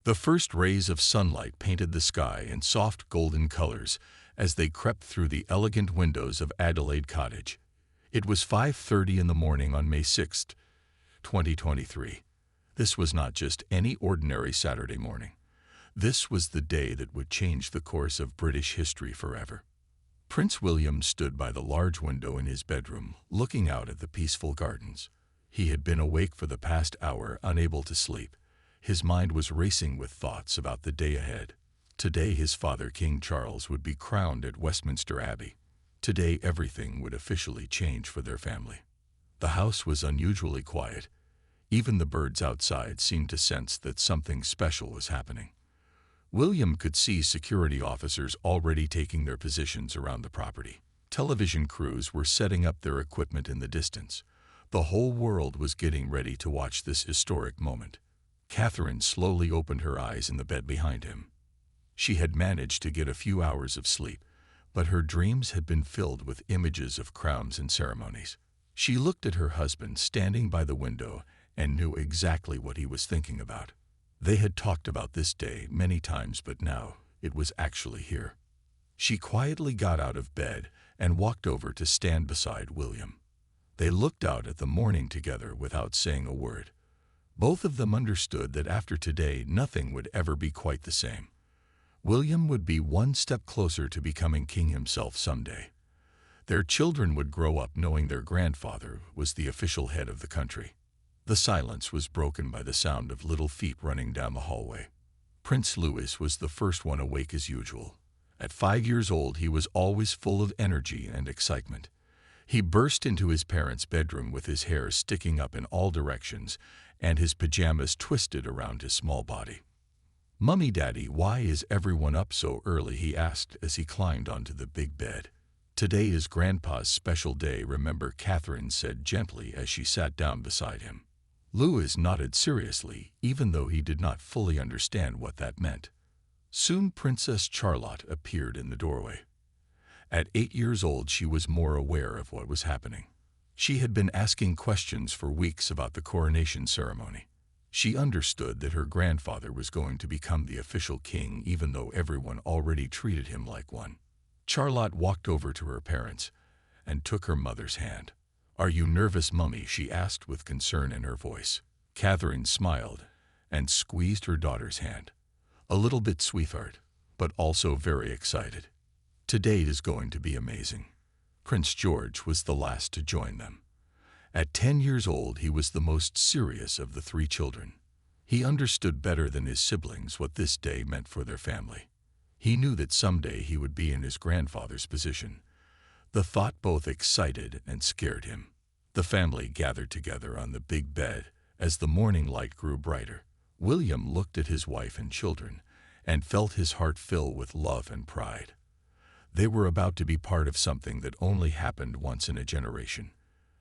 The first rays of sunlight painted the sky in soft golden colors as they crept through the elegant windows of Adelaide Cottage. It was 5:30 in the morning on May 6, 2023. This was not just any ordinary Saturday morning. This was the day that would change the course of British history forever. Prince William stood by the large window in his bedroom, looking out at the peaceful gardens. He had been awake for the past hour, unable to sleep. His mind was racing with thoughts about the day ahead. Today his father, King Charles, would be crowned at Westminster Abbey. Today everything would officially change for their family. The house was unusually quiet. Even the birds outside seemed to sense that something special was happening. William could see security officers already taking their positions around the property. Television crews were setting up their equipment in the distance. The whole world was getting ready to watch this historic moment. Catherine slowly opened her eyes in the bed behind him. She had managed to get a few hours of sleep, but her dreams had been filled with images of crowns and ceremonies. She looked at her husband standing by the window and knew exactly what he was thinking about. They had talked about this day many times, but now it was actually here. She quietly got out of bed and walked over to stand beside William. They looked out at the morning together without saying a word. Both of them understood that after today, nothing would ever be quite the same. William would be one step closer to becoming king himself someday. Their children would grow up knowing their grandfather was the official head of the country. The silence was broken by the sound of little feet running down the hallway. Prince Louis was the first one awake as usual. At 5 years old, he was always full of energy and excitement. He burst into his parents' bedroom with his hair sticking up in all directions and his pajamas twisted around his small body. "Mummy, Daddy, why is everyone up so early?" he asked as he climbed onto the big bed. "Today is Grandpa's special day, remember," Catherine said gently as she sat down beside him. Louis nodded seriously, even though he did not fully understand what that meant. Soon Princess Charlotte appeared in the doorway. At 8 years old, she was more aware of what was happening. She had been asking questions for weeks about the coronation ceremony. She understood that her grandfather was going to become the official king, even though everyone already treated him like one. Charlotte walked over to her parents and took her mother's hand. "Are you nervous, Mummy?" she asked with concern in her voice. Catherine smiled and squeezed her daughter's hand. "A little bit, sweetheart, but also very excited. Today is going to be amazing." Prince George was the last to join them. At 10 years old, he was the most serious of the 3 children. He understood better than his siblings what this day meant for their family. He knew that someday he would be in his grandfather's position. The thought both excited and scared him. The family gathered together on the big bed as the morning light grew brighter. William looked at his wife and children and felt his heart fill with love and pride. They were about to be part of something that only happened once in a generation.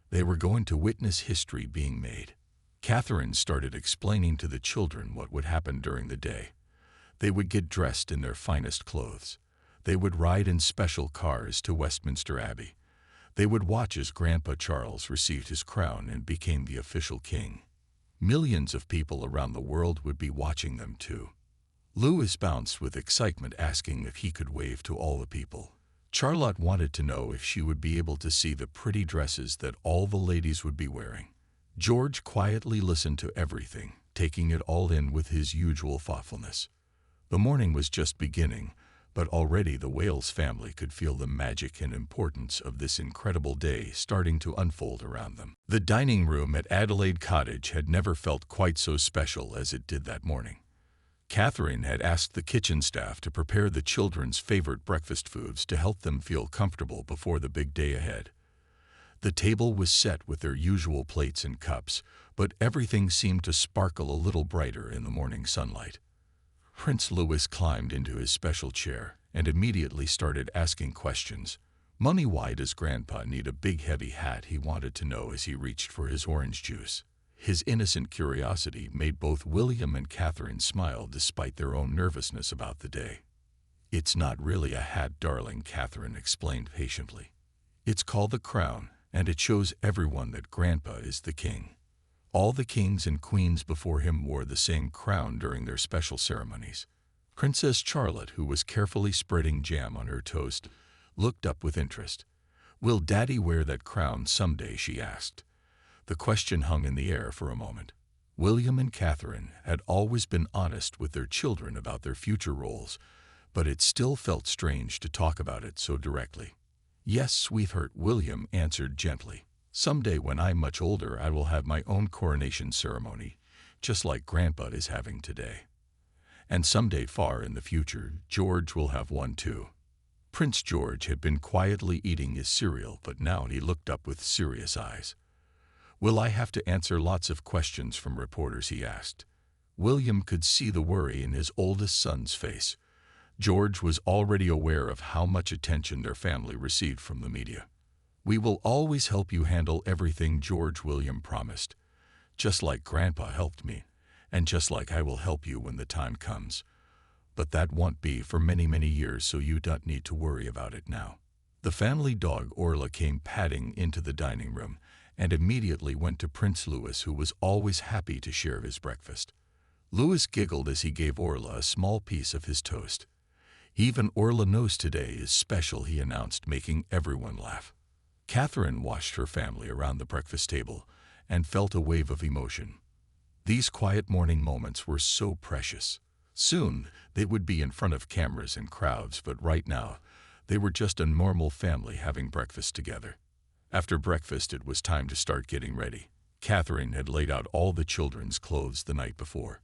They were going to witness history being made. Catherine started explaining to the children what would happen during the day. They would get dressed in their finest clothes. They would ride in special cars to Westminster Abbey. They would watch as Grandpa Charles received his crown and became the official king. Millions of people around the world would be watching them too. Louis bounced with excitement, asking if he could wave to all the people. Charlotte wanted to know if she would be able to see the pretty dresses that all the ladies would be wearing. George quietly listened to everything, taking it all in with his usual thoughtfulness. The morning was just beginning, but already the Wales family could feel the magic and importance of this incredible day starting to unfold around them. The dining room at Adelaide Cottage had never felt quite so special as it did that morning. Catherine had asked the kitchen staff to prepare the children's favorite breakfast foods to help them feel comfortable before the big day ahead. The table was set with their usual plates and cups, but everything seemed to sparkle a little brighter in the morning sunlight. Prince Louis climbed into his special chair and immediately started asking questions. "Mummy, why does Grandpa need a big heavy hat?" he wanted to know as he reached for his orange juice. His innocent curiosity made both William and Catherine smile despite their own nervousness about the day. "It's not really a hat, darling," Catherine explained patiently. "It's called the crown, and it shows everyone that Grandpa is the king. All the kings and queens before him wore the same crown during their special ceremonies. Princess Charlotte, who was carefully spreading jam on her toast, looked up with interest. "Will Daddy wear that crown someday?" she asked. The question hung in the air for a moment. William and Catherine had always been honest with their children about their future roles, but it still felt strange to talk about it so directly. "Yes, sweetheart," William answered gently. "Someday when I'm much older, I will have my own coronation ceremony, just like Grandpa is having today. And someday far in the future, George will have one too." Prince George had been quietly eating his cereal, but now he looked up with serious eyes. "Will I have to answer lots of questions from reporters?" he asked. William could see the worry in his oldest son's face. George was already aware of how much attention their family received from the media. "We will always help you handle everything," George William promised. "Just like Grandpa helped me, and just like I will help you when the time comes. But that won't be for many, many years, so you don't need to worry about it now." The family dog Orla came padding into the dining room and immediately went to Prince Louis, who was always happy to share his breakfast. Louis giggled as he gave Orla a small piece of his toast. "Even Orla knows today is special," he announced, making everyone laugh. Catherine watched her family around the breakfast table and felt a wave of emotion. These quiet morning moments were so precious. Soon, they would be in front of cameras and crowds, but right now, they were just a normal family having breakfast together. After breakfast, it was time to start getting ready. Catherine had laid out all the children's clothes the night before.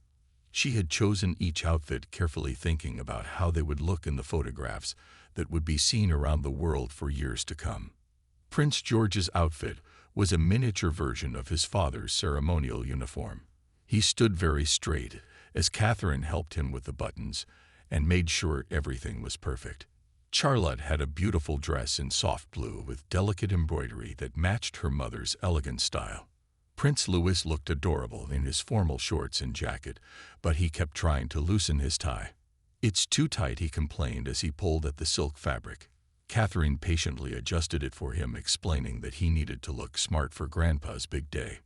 She had chosen each outfit carefully, thinking about how they would look in the photographs that would be seen around the world for years to come. Prince George's outfit was a miniature version of his father's ceremonial uniform. He stood very straight as Catherine helped him with the buttons and made sure everything was perfect. Charlotte had a beautiful dress in soft blue with delicate embroidery that matched her mother's elegant style. Prince Louis looked adorable in his formal shorts and jacket, but he kept trying to loosen his tie. "It's too tight," he complained as he pulled at the silk fabric. Catherine patiently adjusted it for him, explaining that he needed to look smart for Grandpa's big day.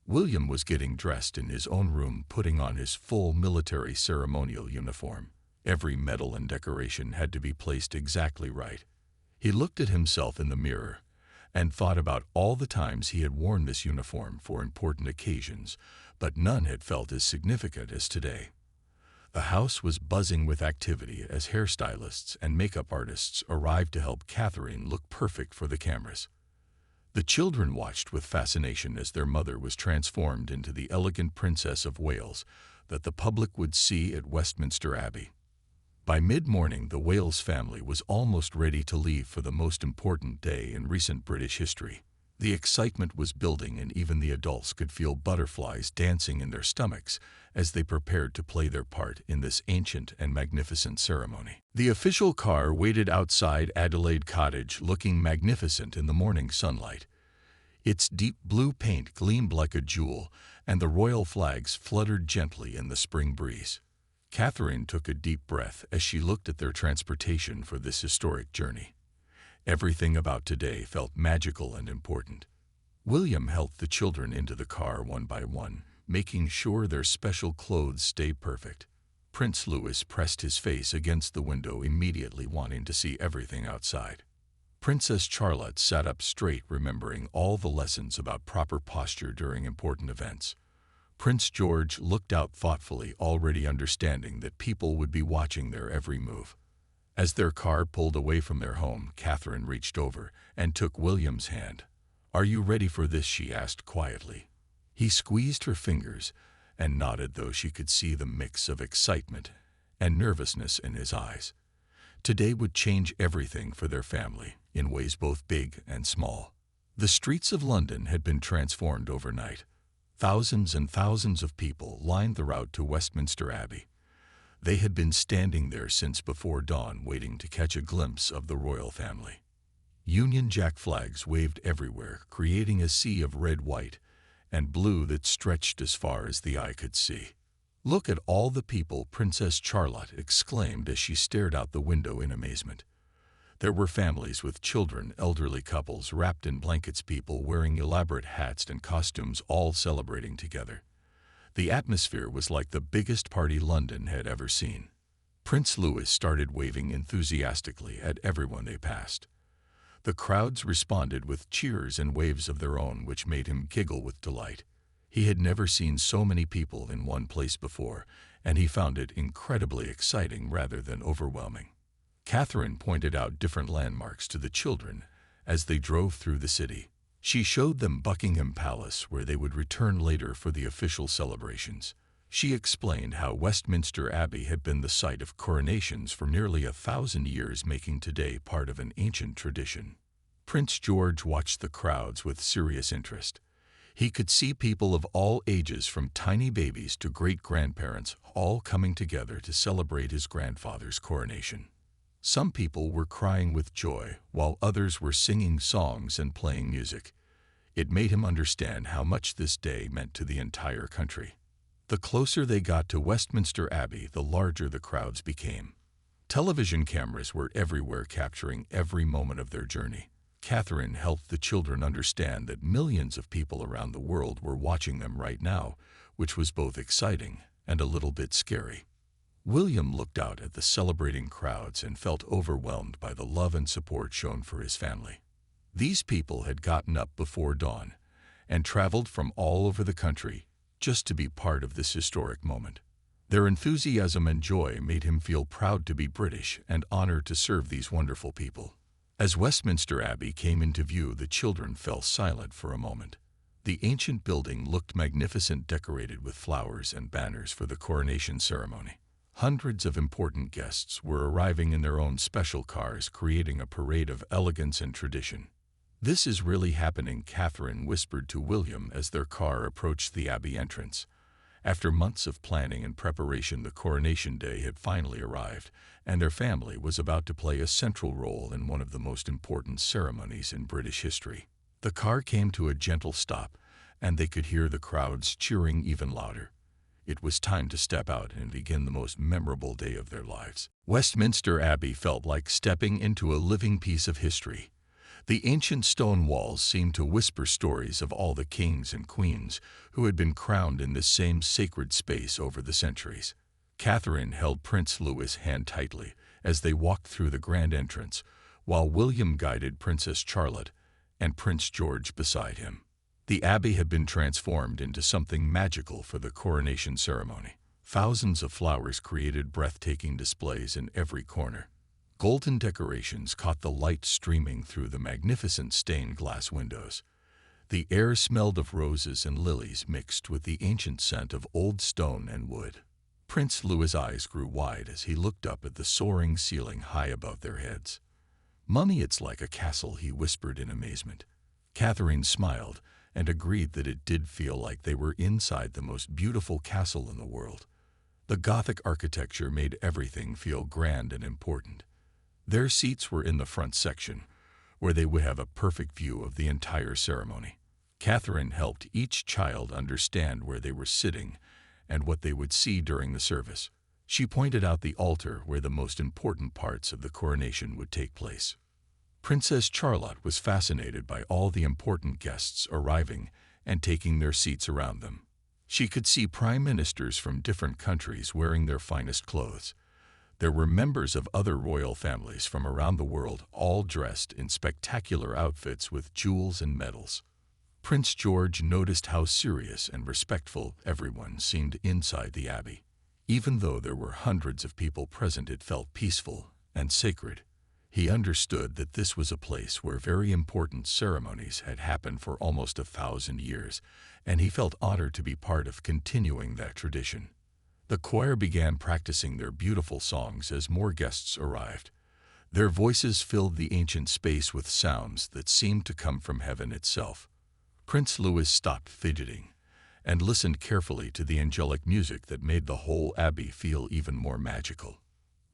William was getting dressed in his own room, putting on his full military ceremonial uniform. Every medal and decoration had to be placed exactly right. He looked at himself in the mirror and thought about all the times he had worn this uniform for important occasions, but none had felt as significant as today. The house was buzzing with activity as hairstylists and makeup artists arrived to help Catherine look perfect for the cameras. The children watched with fascination as their mother was transformed into the elegant Princess of Wales that the public would see at Westminster Abbey. By mid-morning, the Wales family was almost ready to leave for the most important day in recent British history. The excitement was building, and even the adults could feel butterflies dancing in their stomachs as they prepared to play their part in this ancient and magnificent ceremony. The official car waited outside Adelaide Cottage, looking magnificent in the morning sunlight. Its deep blue paint gleamed like a jewel, and the royal flags fluttered gently in the spring breeze. Catherine took a deep breath as she looked at their transportation for this historic journey. Everything about today felt magical and important. William helped the children into the car one by one, making sure their special clothes stayed perfect. Prince Louis pressed his face against the window, immediately wanting to see everything outside. Princess Charlotte sat up straight, remembering all the lessons about proper posture during important events. Prince George looked out thoughtfully, already understanding that people would be watching their every move. As their car pulled away from their home, Catherine reached over and took William's hand. "Are you ready for this?" she asked quietly. He squeezed her fingers and nodded, though she could see the mix of excitement and nervousness in his eyes. Today would change everything for their family, in ways both big and small. The streets of London had been transformed overnight. Thousands and thousands of people lined the route to Westminster Abbey. They had been standing there since before dawn, waiting to catch a glimpse of the royal family. Union Jack flags waved everywhere, creating a sea of red, white, and blue that stretched as far as the eye could see. "Look at all the people," Princess Charlotte exclaimed as she stared out the window in amazement. There were families with children, elderly couples wrapped in blankets, people wearing elaborate hats and costumes, all celebrating together. The atmosphere was like the biggest party London had ever seen. Prince Louis started waving enthusiastically at everyone they passed. The crowds responded with cheers and waves of their own, which made him giggle with delight. He had never seen so many people in one place before, and he found it incredibly exciting rather than overwhelming. Catherine pointed out different landmarks to the children as they drove through the city. She showed them Buckingham Palace, where they would return later for the official celebrations. She explained how Westminster Abbey had been the site of coronations for nearly 1,000 years, making today part of an ancient tradition. Prince George watched the crowds with serious interest. He could see people of all ages, from tiny babies to great-grandparents, all coming together to celebrate his grandfather's coronation. Some people were crying with joy, while others were singing songs and playing music. It made him understand how much this day meant to the entire country. The closer they got to Westminster Abbey, the larger the crowds became. Television cameras were everywhere, capturing every moment of their journey. Catherine helped the children understand that millions of people around the world were watching them right now, which was both exciting and a little bit scary. William looked out at the celebrating crowds and felt overwhelmed by the love and support shown for his family. These people had gotten up before dawn and traveled from all over the country just to be part of this historic moment. Their enthusiasm and joy made him feel proud to be British and honored to serve these wonderful people. As Westminster Abbey came into view, the children fell silent for a moment. The ancient building looked magnificent, decorated with flowers and banners for the coronation ceremony. Hundreds of important guests were arriving in their own special cars, creating a parade of elegance and tradition. "This is really happening," Catherine whispered to William as their car approached the Abbey entrance. After months of planning and preparation, the coronation day had finally arrived, and their family was about to play a central role in one of the most important ceremonies in British history. The car came to a gentle stop, and they could hear the crowds cheering even louder. It was time to step out and begin the most memorable day of their lives. Westminster Abbey felt like stepping into a living piece of history. The ancient stone walls seemed to whisper stories of all the kings and queens who had been crowned in this same sacred space over the centuries. Catherine held Prince Louis' hand tightly as they walked through the grand entrance, while William guided Princess Charlotte and Prince George beside him. The Abbey had been transformed into something magical for the coronation ceremony. Thousands of flowers created breathtaking displays in every corner. Golden decorations caught the light streaming through the magnificent stained glass windows. The air smelled of roses and lilies mixed with the ancient scent of old stone and wood. Prince Louis' eyes grew wide as he looked up at the soaring ceiling high above their heads. "Mummy, it's like a castle," he whispered in amazement. Catherine smiled and agreed that it did feel like they were inside the most beautiful castle in the world. The Gothic architecture made everything feel grand and important. Their seats were in the front section, where they would have a perfect view of the entire ceremony. Catherine helped each child understand where they were sitting and what they would see during the service. She pointed out the altar where the most important parts of the coronation would take place. Princess Charlotte was fascinated by all the important guests arriving and taking their seats around them. She could see prime ministers from different countries wearing their finest clothes. There were members of other royal families from around the world, all dressed in spectacular outfits with jewels and medals. Prince George noticed how serious and respectful everyone seemed inside the Abbey. Even though there were hundreds of people present, it felt peaceful and sacred. He understood that this was a place where very important ceremonies had happened for almost 1,000 years, and he felt honored to be part of continuing that tradition. The choir began practicing their beautiful songs as more guests arrived. Their voices filled the ancient space with sounds that seemed to come from heaven itself. Prince Louis stopped fidgeting and listened carefully to the angelic music that made the whole Abbey feel even more magical.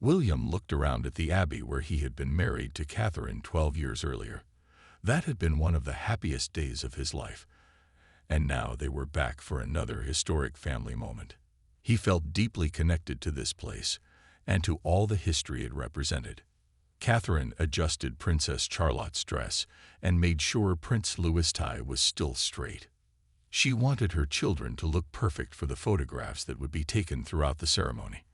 William looked around at the Abbey where he had been married to Catherine 12 years earlier. That had been one of the happiest days of his life, and now they were back for another historic family moment. He felt deeply connected to this place and to all the history it represented. Catherine adjusted Princess Charlotte's dress and made sure Prince Louis' tie was still straight. She wanted her children to look perfect for the photographs that would be taken throughout the ceremony.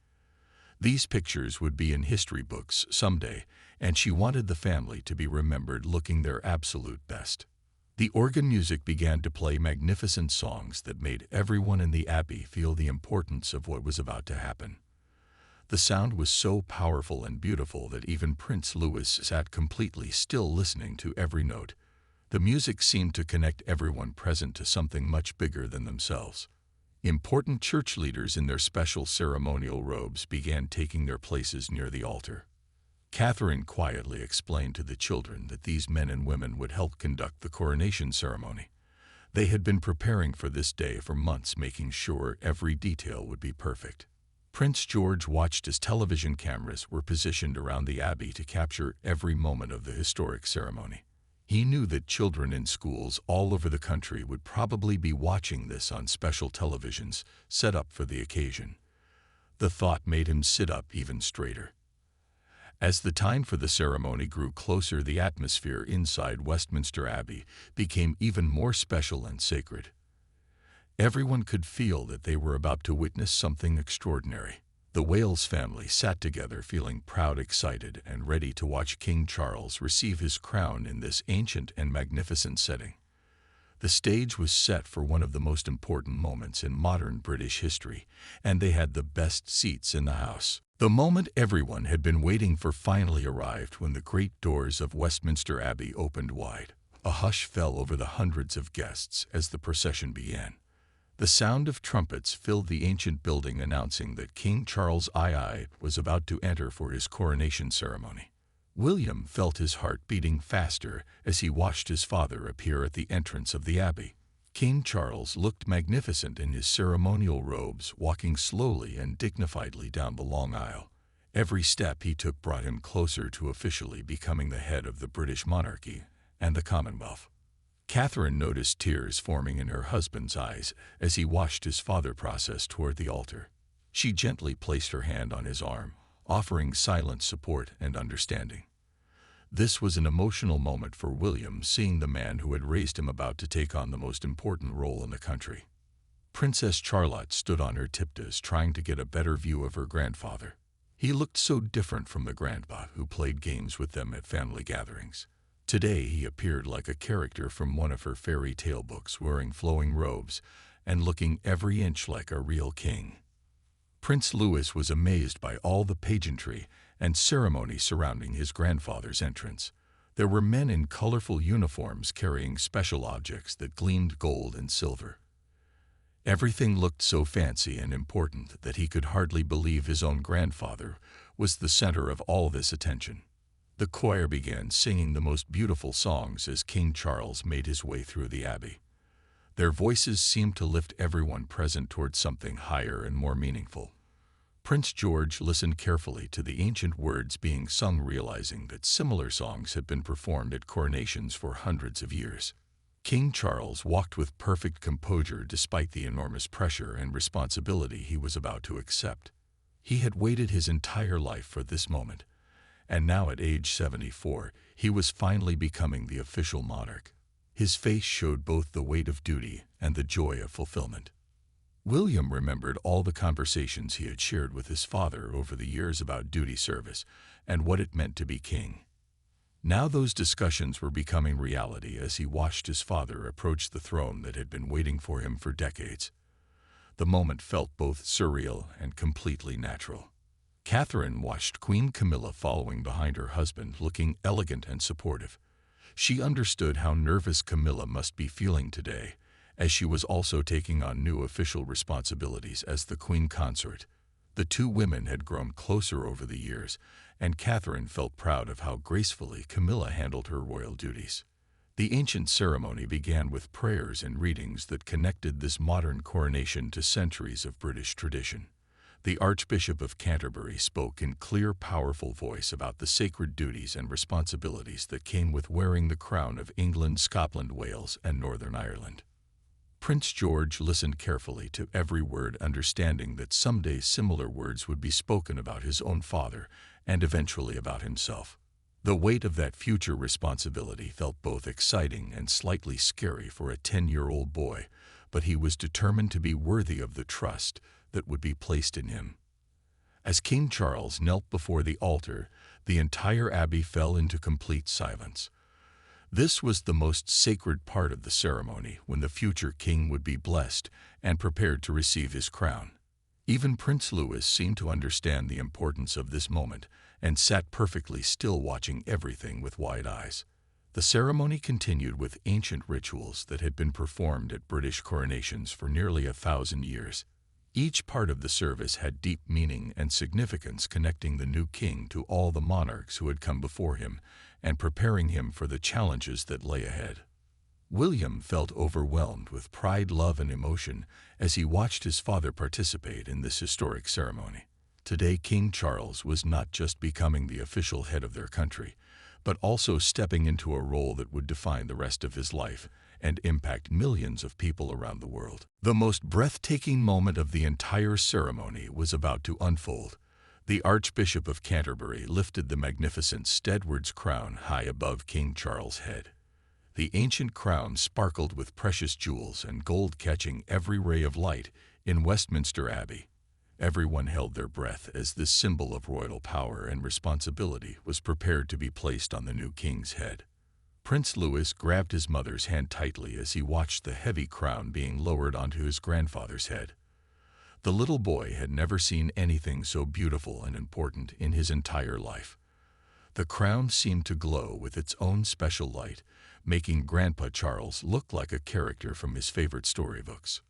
These pictures would be in history books someday, and she wanted the family to be remembered looking their absolute best. The organ music began to play magnificent songs that made everyone in the abbey feel the importance of what was about to happen. The sound was so powerful and beautiful that even Prince Louis sat completely still listening to every note. The music seemed to connect everyone present to something much bigger than themselves. Important church leaders in their special ceremonial robes began taking their places near the altar. Catherine quietly explained to the children that these men and women would help conduct the coronation ceremony. They had been preparing for this day for months, making sure every detail would be perfect. Prince George watched as television cameras were positioned around the abbey to capture every moment of the historic ceremony. He knew that children in schools all over the country would probably be watching this on special televisions set up for the occasion. The thought made him sit up even straighter. As the time for the ceremony grew closer, the atmosphere inside Westminster Abbey became even more special and sacred. Everyone could feel that they were about to witness something extraordinary. The Wales family sat together feeling proud, excited, and ready to watch King Charles receive his crown in this ancient and magnificent setting. The stage was set for one of the most important moments in modern British history, and they had the best seats in the house. The moment everyone had been waiting for finally arrived when the great doors of Westminster Abbey opened wide. A hush fell over the hundreds of guests as the procession began. The sound of trumpets filled the ancient building, announcing that King Charles II was about to enter for his coronation ceremony. William felt his heart beating faster as he watched his father appear at the entrance of the abbey. King Charles looked magnificent in his ceremonial robes, walking slowly and dignifiedly down the long aisle. Every step he took brought him closer to officially becoming the head of the British monarchy and the Commonwealth. Catherine noticed tears forming in her husband's eyes as he watched his father process toward the altar. She gently placed her hand on his arm, offering silent support and understanding. This was an emotional moment for William, seeing the man who had raised him about to take on the most important role in the country. Princess Charlotte stood on her tiptoes, trying to get a better view of her grandfather. He looked so different from the grandpa who played games with them at family gatherings. Today he appeared like a character from one of her fairy tale books, wearing flowing robes and looking every inch like a real king. Prince Louis was amazed by all the pageantry and ceremony surrounding his grandfather's entrance. There were men in colorful uniforms carrying special objects that gleamed gold and silver. Everything looked so fancy and important that he could hardly believe his own grandfather was the center of all this attention. The choir began singing the most beautiful songs as King Charles made his way through the abbey. Their voices seemed to lift everyone present towards something higher and more meaningful. Prince George listened carefully to the ancient words being sung, realizing that similar songs had been performed at coronations for hundreds of years. King Charles walked with perfect composure despite the enormous pressure and responsibility he was about to accept. He had waited his entire life for this moment, and now at age 74, he was finally becoming the official monarch. His face showed both the weight of duty and the joy of fulfillment. William remembered all the conversations he had shared with his father over the years about duty service and what it meant to be king. Now those discussions were becoming reality as he watched his father approach the throne that had been waiting for him for decades. The moment felt both surreal and completely natural. Catherine watched Queen Camilla following behind her husband, looking elegant and supportive. She understood how nervous Camilla must be feeling today, as she was also taking on new official responsibilities as the Queen Consort. The two women had grown closer over the years, and Catherine felt proud of how gracefully Camilla handled her royal duties. The ancient ceremony began with prayers and readings that connected this modern coronation to centuries of British tradition. The Archbishop of Canterbury spoke in clear, powerful voice about the sacred duties and responsibilities that came with wearing the crown of England, Scotland, Wales, and Northern Ireland. Prince George listened carefully to every word, understanding that someday similar words would be spoken about his own father and eventually about himself. The weight of that future responsibility felt both exciting and slightly scary for a 10-year-old boy, but he was determined to be worthy of the trust that would be placed in him. As King Charles knelt before the altar, the entire abbey fell into complete silence. This was the most sacred part of the ceremony, when the future king would be blessed and prepared to receive his crown. Even Prince Louis seemed to understand the importance of this moment and sat perfectly still, watching everything with wide eyes. The ceremony continued with ancient rituals that had been performed at British coronations for nearly 1,000 years. Each part of the service had deep meaning and significance, connecting the new king to all the monarchs who had come before him and preparing him for the challenges that lay ahead. William felt overwhelmed with pride, love, and emotion as he watched his father participate in this historic ceremony. Today, King Charles was not just becoming the official head of their country, but also stepping into a role that would define the rest of his life and impact millions of people around the world. The most breathtaking moment of the entire ceremony was about to unfold. The Archbishop of Canterbury lifted the magnificent Stedward's crown high above King Charles' head. The ancient crown sparkled with precious jewels and gold, catching every ray of light in Westminster Abbey. Everyone held their breath as this symbol of royal power and responsibility was prepared to be placed on the new king's head. Prince Louis grabbed his mother's hand tightly as he watched the heavy crown being lowered onto his grandfather's head. The little boy had never seen anything so beautiful and important in his entire life. The crown seemed to glow with its own special light, making Grandpa Charles look like a character from his favorite storybooks.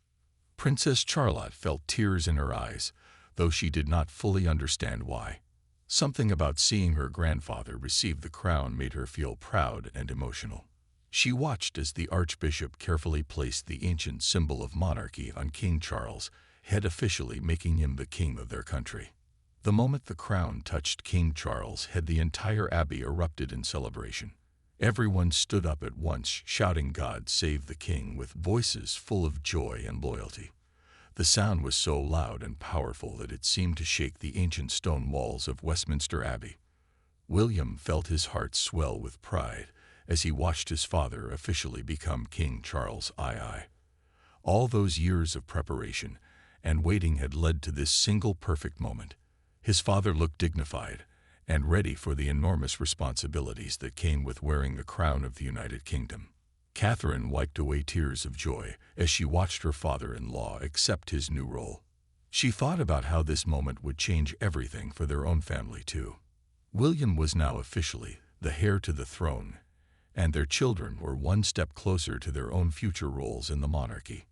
Princess Charlotte felt tears in her eyes, though she did not fully understand why. Something about seeing her grandfather receive the crown made her feel proud and emotional. She watched as the Archbishop carefully placed the ancient symbol of monarchy on King Charles' head, officially making him the king of their country. The moment the crown touched King Charles' head, the entire abbey erupted in celebration. Everyone stood up at once, shouting "God save the King" with voices full of joy and loyalty. The sound was so loud and powerful that it seemed to shake the ancient stone walls of Westminster Abbey. William felt his heart swell with pride as he watched his father officially become King Charles II. All those years of preparation and waiting had led to this single perfect moment. His father looked dignified and ready for the enormous responsibilities that came with wearing the crown of the United Kingdom. Catherine wiped away tears of joy as she watched her father-in-law accept his new role. She thought about how this moment would change everything for their own family too. William was now officially the heir to the throne, and their children were one step closer to their own future roles in the monarchy.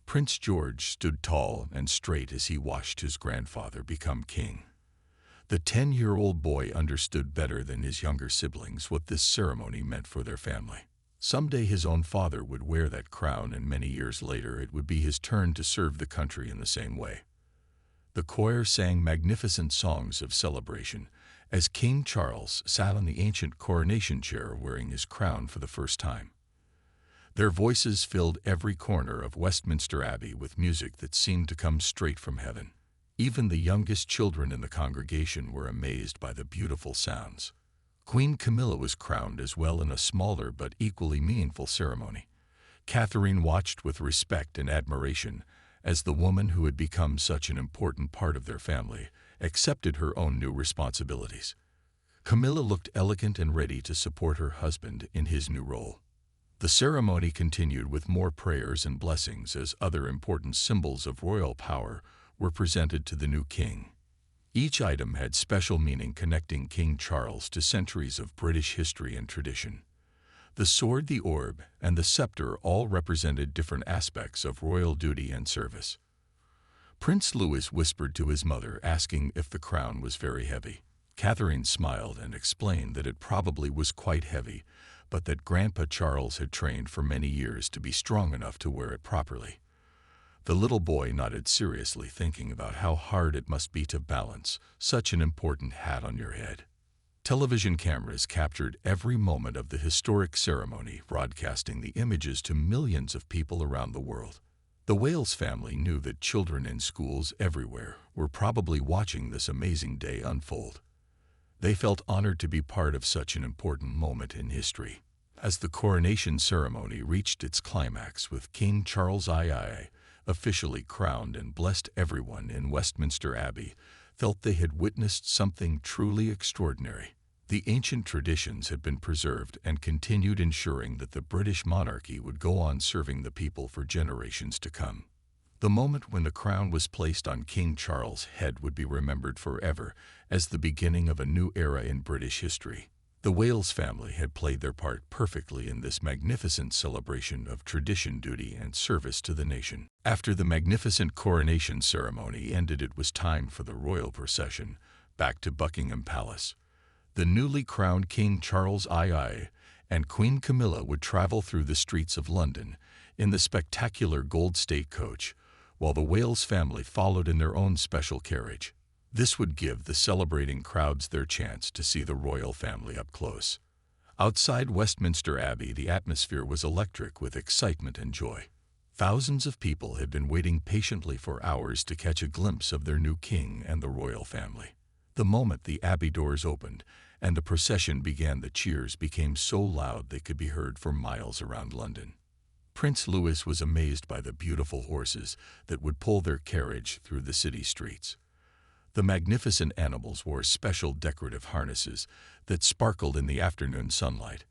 Prince George stood tall and straight as he watched his grandfather become king. The 10-year-old boy understood better than his younger siblings what this ceremony meant for their family. Someday his own father would wear that crown, and many years later it would be his turn to serve the country in the same way. The choir sang magnificent songs of celebration as King Charles sat on the ancient coronation chair wearing his crown for the first time. Their voices filled every corner of Westminster Abbey with music that seemed to come straight from heaven. Even the youngest children in the congregation were amazed by the beautiful sounds. Queen Camilla was crowned as well in a smaller but equally meaningful ceremony. Catherine watched with respect and admiration as the woman who had become such an important part of their family accepted her own new responsibilities. Camilla looked elegant and ready to support her husband in his new role. The ceremony continued with more prayers and blessings as other important symbols of royal power were presented to the new king. Each item had special meaning, connecting King Charles to centuries of British history and tradition. The sword, the orb, and the scepter all represented different aspects of royal duty and service. Prince Louis whispered to his mother, asking if the crown was very heavy. Catherine smiled and explained that it probably was quite heavy, but that Grandpa Charles had trained for many years to be strong enough to wear it properly. The little boy nodded seriously, thinking about how hard it must be to balance such an important hat on your head. Television cameras captured every moment of the historic ceremony, broadcasting the images to millions of people around the world. The Wales family knew that children in schools everywhere were probably watching this amazing day unfold. They felt honored to be part of such an important moment in history. As the coronation ceremony reached its climax with King Charles II officially crowned and blessed, everyone in Westminster Abbey felt they had witnessed something truly extraordinary. The ancient traditions had been preserved and continued, ensuring that the British monarchy would go on serving the people for generations to come. The moment when the crown was placed on King Charles' head would be remembered forever as the beginning of a new era in British history. The Wales family had played their part perfectly in this magnificent celebration of tradition, duty, and service to the nation. After the magnificent coronation ceremony ended, it was time for the royal procession back to Buckingham Palace. The newly crowned King Charles II and Queen Camilla would travel through the streets of London in the spectacular gold state coach, while the Wales family followed in their own special carriage. This would give the celebrating crowds their chance to see the royal family up close. Outside Westminster Abbey, the atmosphere was electric with excitement and joy. Thousands of people had been waiting patiently for hours to catch a glimpse of their new king and the royal family. The moment the abbey doors opened and the procession began, the cheers became so loud they could be heard for miles around London. Prince Louis was amazed by the beautiful horses that would pull their carriage through the city streets. The magnificent animals wore special decorative harnesses that sparkled in the afternoon sunlight.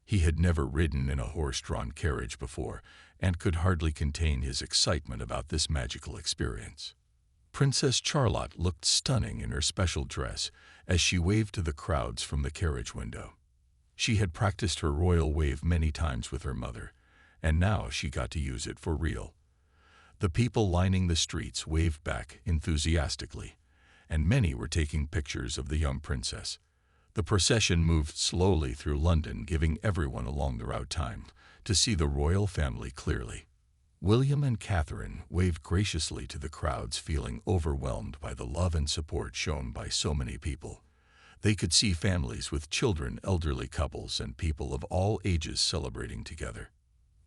He had never ridden in a horse-drawn carriage before and could hardly contain his excitement about this magical experience. Princess Charlotte looked stunning in her special dress as she waved to the crowds from the carriage window. She had practiced her royal wave many times with her mother, and now she got to use it for real. The people lining the streets waved back enthusiastically, and many were taking pictures of the young princess. The procession moved slowly through London, giving everyone along the route time to see the royal family clearly. William and Catherine waved graciously to the crowds, feeling overwhelmed by the love and support shown by so many people. They could see families with children, elderly couples, and people of all ages celebrating together.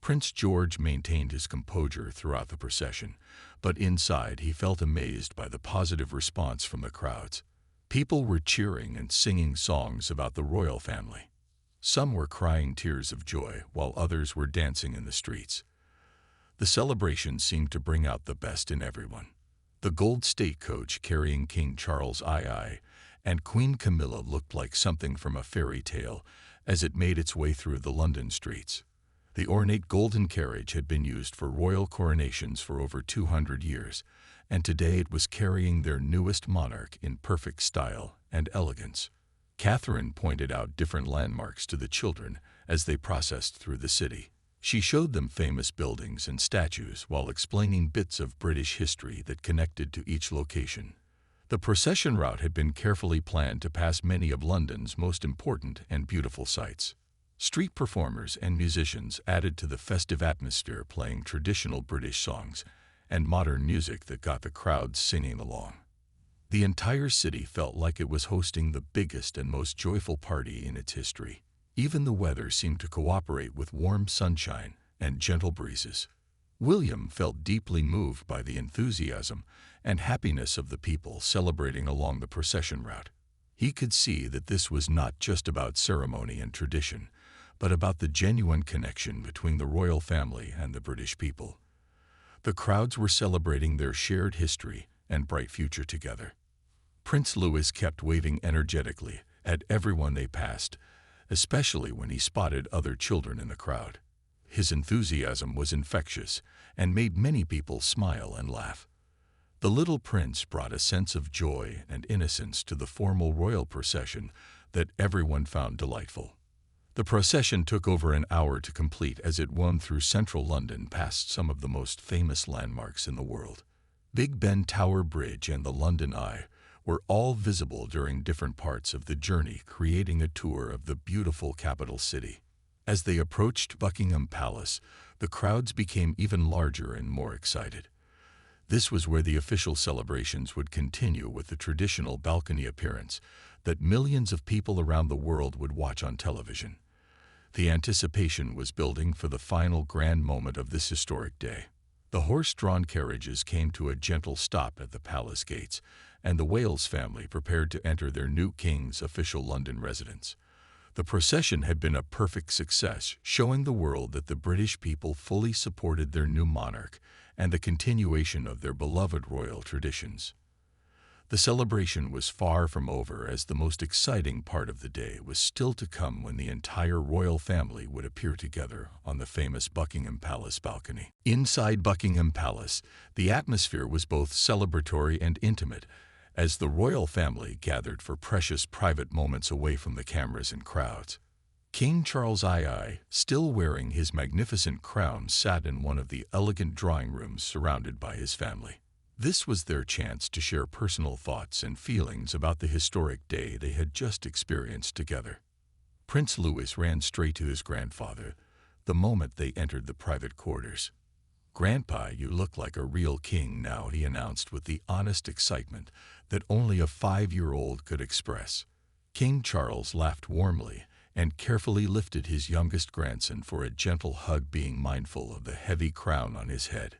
Prince George maintained his composure throughout the procession, but inside he felt amazed by the positive response from the crowds. People were cheering and singing songs about the royal family. Some were crying tears of joy, while others were dancing in the streets. The celebration seemed to bring out the best in everyone. The gold state coach carrying King Charles II and Queen Camilla looked like something from a fairy tale as it made its way through the London streets. The ornate golden carriage had been used for royal coronations for over 200 years, and today it was carrying their newest monarch in perfect style and elegance. Catherine pointed out different landmarks to the children as they processed through the city. She showed them famous buildings and statues while explaining bits of British history that connected to each location. The procession route had been carefully planned to pass many of London's most important and beautiful sights. Street performers and musicians added to the festive atmosphere, playing traditional British songs and modern music that got the crowds singing along. The entire city felt like it was hosting the biggest and most joyful party in its history. Even the weather seemed to cooperate with warm sunshine and gentle breezes. William felt deeply moved by the enthusiasm and happiness of the people celebrating along the procession route. He could see that this was not just about ceremony and tradition, but about the genuine connection between the royal family and the British people. The crowds were celebrating their shared history and bright future together. Prince Louis kept waving energetically at everyone they passed, especially when he spotted other children in the crowd. His enthusiasm was infectious and made many people smile and laugh. The little prince brought a sense of joy and innocence to the formal royal procession that everyone found delightful. The procession took over an hour to complete as it wound through central London past some of the most famous landmarks in the world. Big Ben Tower Bridge and the London Eye were all visible during different parts of the journey, creating a tour of the beautiful capital city. As they approached Buckingham Palace, the crowds became even larger and more excited. This was where the official celebrations would continue, with the traditional balcony appearance that millions of people around the world would watch on television. The anticipation was building for the final grand moment of this historic day. The horse-drawn carriages came to a gentle stop at the palace gates, and the Wales family prepared to enter their new king's official London residence. The procession had been a perfect success, showing the world that the British people fully supported their new monarch and the continuation of their beloved royal traditions. The celebration was far from over, as the most exciting part of the day was still to come, when the entire royal family would appear together on the famous Buckingham Palace balcony. Inside Buckingham Palace, the atmosphere was both celebratory and intimate, as the royal family gathered for precious private moments away from the cameras and crowds. King Charles II, still wearing his magnificent crown, sat in one of the elegant drawing rooms surrounded by his family. This was their chance to share personal thoughts and feelings about the historic day they had just experienced together. Prince Louis ran straight to his grandfather the moment they entered the private quarters. "Grandpa, you look like a real king now," he announced with the honest excitement that only a 5-year-old could express. King Charles laughed warmly and carefully lifted his youngest grandson for a gentle hug, being mindful of the heavy crown on his head.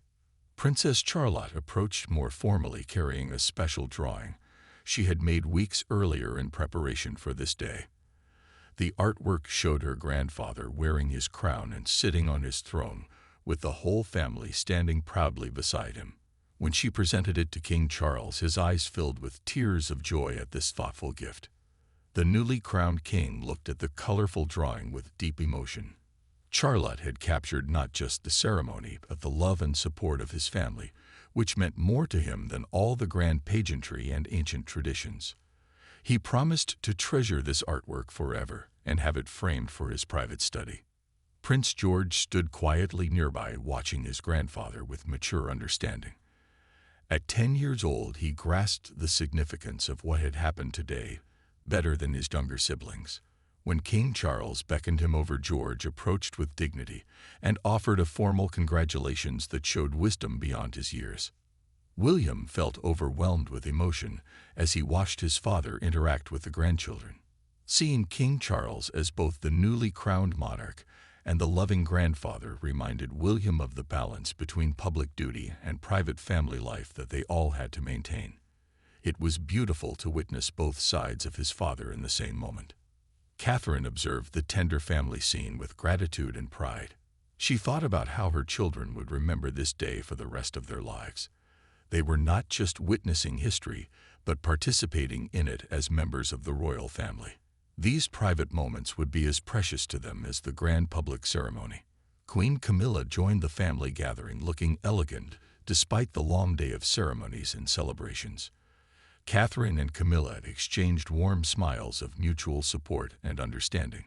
Princess Charlotte approached more formally, carrying a special drawing she had made weeks earlier in preparation for this day. The artwork showed her grandfather wearing his crown and sitting on his throne, with the whole family standing proudly beside him. When she presented it to King Charles, his eyes filled with tears of joy at this thoughtful gift. The newly crowned king looked at the colorful drawing with deep emotion. Charlotte had captured not just the ceremony, but the love and support of his family, which meant more to him than all the grand pageantry and ancient traditions. He promised to treasure this artwork forever and have it framed for his private study. Prince George stood quietly nearby, watching his grandfather with mature understanding. At 10 years old, he grasped the significance of what had happened today better than his younger siblings. When King Charles beckoned him over, George approached with dignity and offered a formal congratulations that showed wisdom beyond his years. William felt overwhelmed with emotion as he watched his father interact with the grandchildren. Seeing King Charles as both the newly crowned monarch and the loving grandfather reminded William of the balance between public duty and private family life that they all had to maintain. It was beautiful to witness both sides of his father in the same moment. Catherine observed the tender family scene with gratitude and pride. She thought about how her children would remember this day for the rest of their lives. They were not just witnessing history, but participating in it as members of the royal family. These private moments would be as precious to them as the grand public ceremony. Queen Camilla joined the family gathering, looking elegant despite the long day of ceremonies and celebrations. Catherine and Camilla exchanged warm smiles of mutual support and understanding.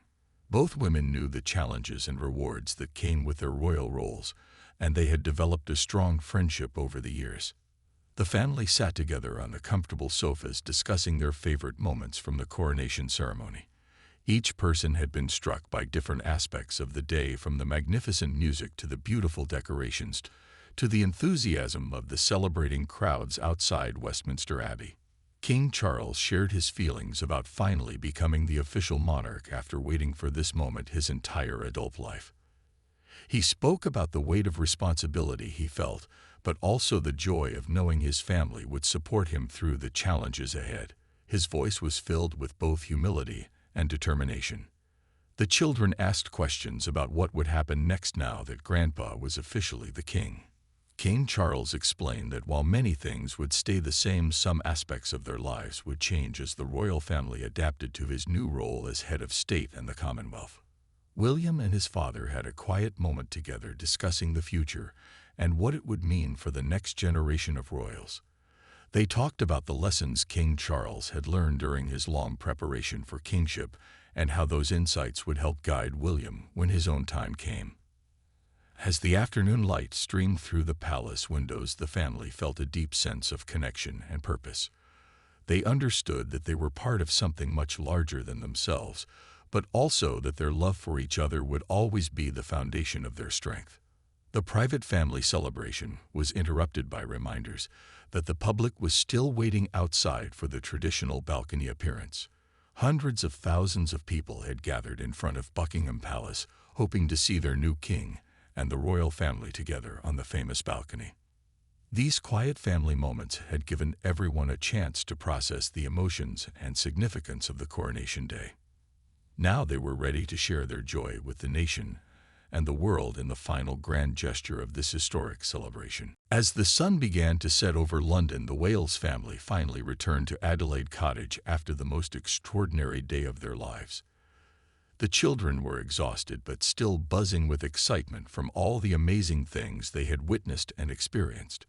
Both women knew the challenges and rewards that came with their royal roles, and they had developed a strong friendship over the years. The family sat together on the comfortable sofas, discussing their favorite moments from the coronation ceremony. Each person had been struck by different aspects of the day, from the magnificent music to the beautiful decorations to the enthusiasm of the celebrating crowds outside Westminster Abbey. King Charles shared his feelings about finally becoming the official monarch after waiting for this moment his entire adult life. He spoke about the weight of responsibility he felt, but also the joy of knowing his family would support him through the challenges ahead. His voice was filled with both humility and determination. The children asked questions about what would happen next now that Grandpa was officially the king. King Charles explained that while many things would stay the same, some aspects of their lives would change as the royal family adapted to his new role as head of state and the Commonwealth. William and his father had a quiet moment together, discussing the future and what it would mean for the next generation of royals. They talked about the lessons King Charles had learned during his long preparation for kingship and how those insights would help guide William when his own time came. As the afternoon light streamed through the palace windows, the family felt a deep sense of connection and purpose. They understood that they were part of something much larger than themselves, but also that their love for each other would always be the foundation of their strength. The private family celebration was interrupted by reminders that the public was still waiting outside for the traditional balcony appearance. Hundreds of thousands of people had gathered in front of Buckingham Palace, hoping to see their new king and the royal family together on the famous balcony. These quiet family moments had given everyone a chance to process the emotions and significance of the coronation day. Now they were ready to share their joy with the nation and the world in the final grand gesture of this historic celebration. As the sun began to set over London, the Wales family finally returned to Adelaide Cottage after the most extraordinary day of their lives. The children were exhausted but still buzzing with excitement from all the amazing things they had witnessed and experienced.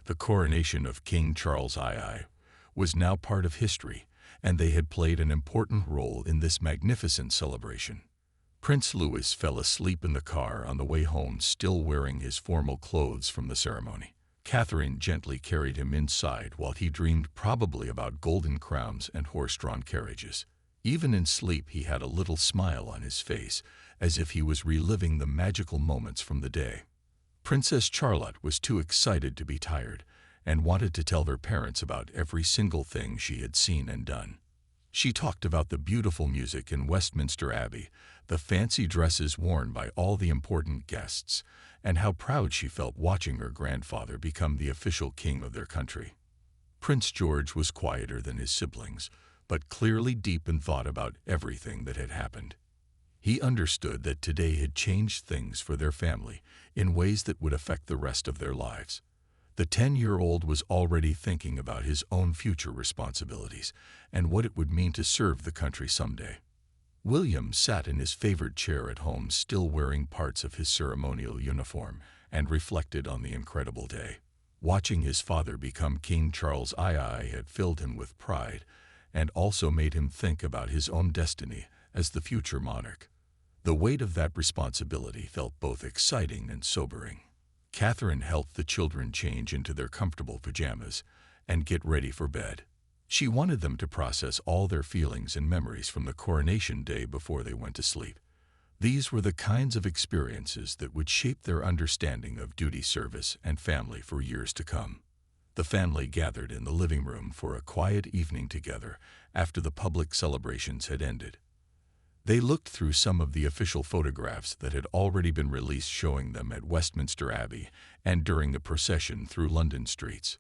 The coronation of King Charles II was now part of history, and they had played an important role in this magnificent celebration. Prince Louis fell asleep in the car on the way home, still wearing his formal clothes from the ceremony. Catherine gently carried him inside while he dreamed, probably about golden crowns and horse-drawn carriages. Even in sleep, he had a little smile on his face, as if he was reliving the magical moments from the day. Princess Charlotte was too excited to be tired and wanted to tell their parents about every single thing she had seen and done. She talked about the beautiful music in Westminster Abbey, the fancy dresses worn by all the important guests, and how proud she felt watching her grandfather become the official king of their country. Prince George was quieter than his siblings, but clearly deep in thought about everything that had happened. He understood that today had changed things for their family in ways that would affect the rest of their lives. The 10-year-old was already thinking about his own future responsibilities and what it would mean to serve the country someday. William sat in his favorite chair at home, still wearing parts of his ceremonial uniform, and reflected on the incredible day. Watching his father become King Charles II had filled him with pride and also made him think about his own destiny as the future monarch. The weight of that responsibility felt both exciting and sobering. Catherine helped the children change into their comfortable pajamas and get ready for bed. She wanted them to process all their feelings and memories from the coronation day before they went to sleep. These were the kinds of experiences that would shape their understanding of duty, service, and family for years to come. The family gathered in the living room for a quiet evening together after the public celebrations had ended. They looked through some of the official photographs that had already been released, showing them at Westminster Abbey and during the procession through London streets.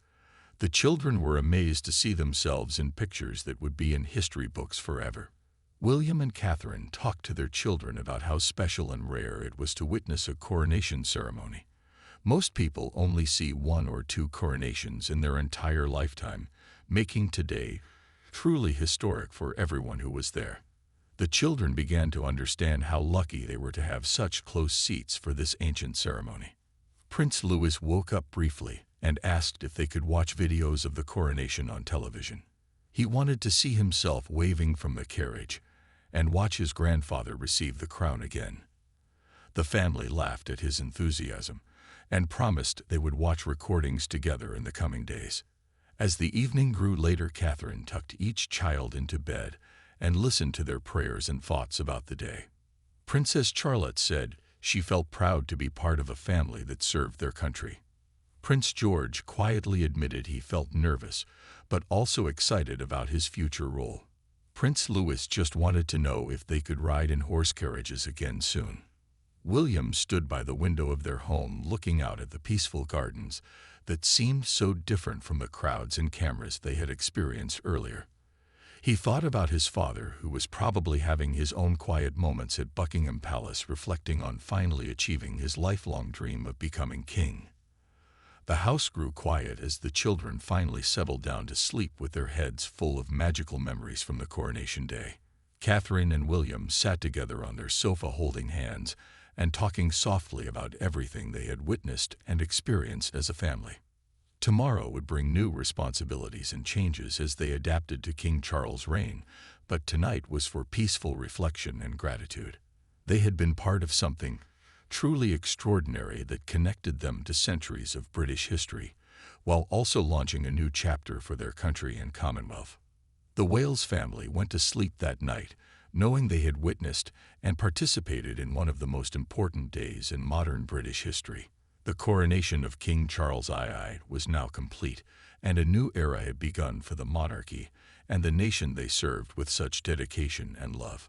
The children were amazed to see themselves in pictures that would be in history books forever. William and Catherine talked to their children about how special and rare it was to witness a coronation ceremony. Most people only see 1 or 2 coronations in their entire lifetime, making today truly historic for everyone who was there. The children began to understand how lucky they were to have such close seats for this ancient ceremony. Prince Louis woke up briefly and asked if they could watch videos of the coronation on television. He wanted to see himself waving from the carriage and watch his grandfather receive the crown again. The family laughed at his enthusiasm and promised they would watch recordings together in the coming days. As the evening grew later, Catherine tucked each child into bed and listened to their prayers and thoughts about the day. Princess Charlotte said she felt proud to be part of a family that served their country. Prince George quietly admitted he felt nervous, but also excited about his future role. Prince Louis just wanted to know if they could ride in horse carriages again soon. William stood by the window of their home, looking out at the peaceful gardens that seemed so different from the crowds and cameras they had experienced earlier. He thought about his father, who was probably having his own quiet moments at Buckingham Palace, reflecting on finally achieving his lifelong dream of becoming king. The house grew quiet as the children finally settled down to sleep with their heads full of magical memories from the coronation day. Catherine and William sat together on their sofa, holding hands and talking softly about everything they had witnessed and experienced as a family. Tomorrow would bring new responsibilities and changes as they adapted to King Charles' reign, but tonight was for peaceful reflection and gratitude. They had been part of something truly extraordinary that connected them to centuries of British history, while also launching a new chapter for their country and Commonwealth. The Wales family went to sleep that night, knowing they had witnessed and participated in one of the most important days in modern British history. The coronation of King Charles II was now complete, and a new era had begun for the monarchy and the nation they served with such dedication and love.